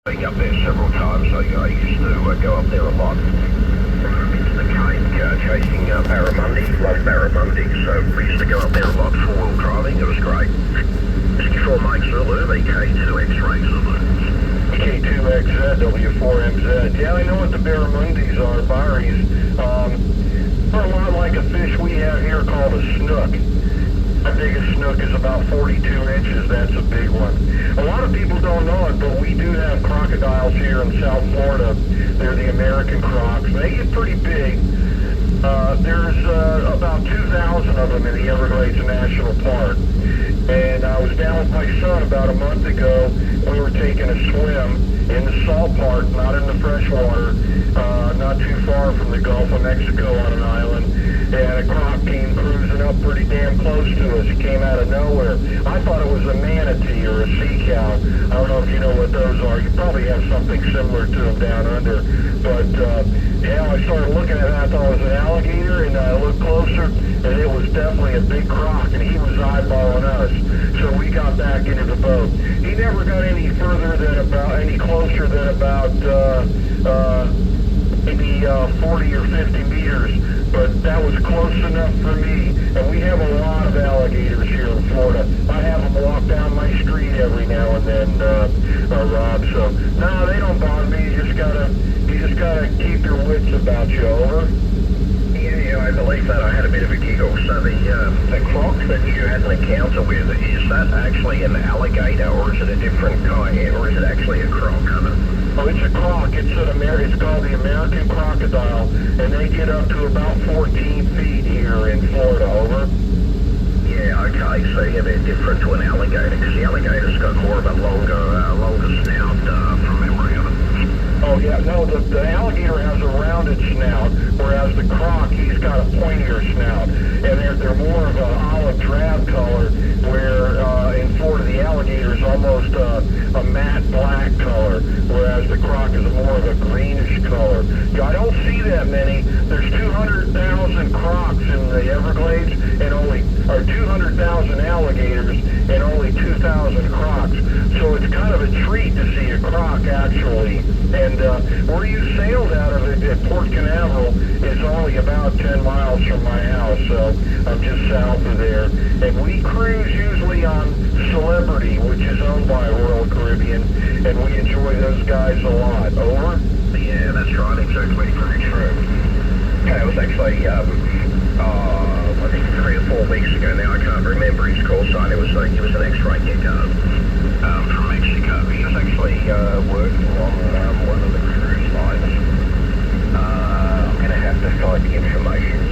Been up there several times. I used to go up there a lot. Into the Cape chasing barramundi, love barramundi, so we used to go up there a lot, four-wheel driving. It was great. 64 Mike Zulu, VK2 X-ray Zulu. K2XZ, W4MZ. Yeah, I know what the barramundis are, Barries. They're a lot like a fish we have here called a snook. My biggest snook is about 42 inches. That's a big one. A lot of people don't know it, but we do have crocodiles here in South Florida. They're the American crocs. They get pretty big. There's about 2,000 of them in the Everglades National Park. And I was down with my son about a month ago. We were taking a swim in the salt part, not in the fresh water, not too far from the Gulf of Mexico on an island. And a croc came cruising up pretty damn close to us. It came out of nowhere. I thought it was a manatee or a sea cow. I don't know if you know what those are. You probably have something similar to them down under. But, yeah, I started looking at it. I thought it was an alligator, and I looked closer, and it was definitely a big croc, and he was eyeballing us. So we got back into the boat. He never got any further than any closer than about, maybe 40 or 50 meters. But that was close enough for me. And we have a lot of alligators here in Florida. I have them walk down my street every now and then, Rob. So, no, they don't bother me. You just gotta keep your wits about you, over. Yeah, I believe that. I had a bit of a giggle. So the croc that you had an encounter with, is that actually an alligator, or is it a different kind, or is it actually a croc? Oh, it's a croc. It's called the American crocodile, and they get up to about 14 feet here in Florida, over. Yeah, okay, so yeah, they're different to an alligator, because the alligator's got more of a longer snout, from memory of it. Oh, yeah, no, the alligator has a rounded snout, whereas the croc, he's got a pointier snout, and they're more of an olive drab color, where in Florida the alligator is almost a matte black color, whereas the croc is more of a greenish color. I don't see that many. There's 200,000 crocs in the Everglades, or 200,000 alligators, and only 2,000 crocs. So it's kind of a treat to see a croc, actually. And where you sailed out of it at Port Canaveral is only about 10 miles from my house, so I'm just south of there. And we cruise usually on Celebrity, which is owned by Royal Caribbean, and we enjoy those guys a lot. Over? Yeah, that's right, exactly, very true. Yeah, it was actually, I think 3 or 4 weeks ago now, I can't remember his call sign. He was an X-ray gecko from Mexico. He was actually working on one of the cruise lines. I'm going to have to find the information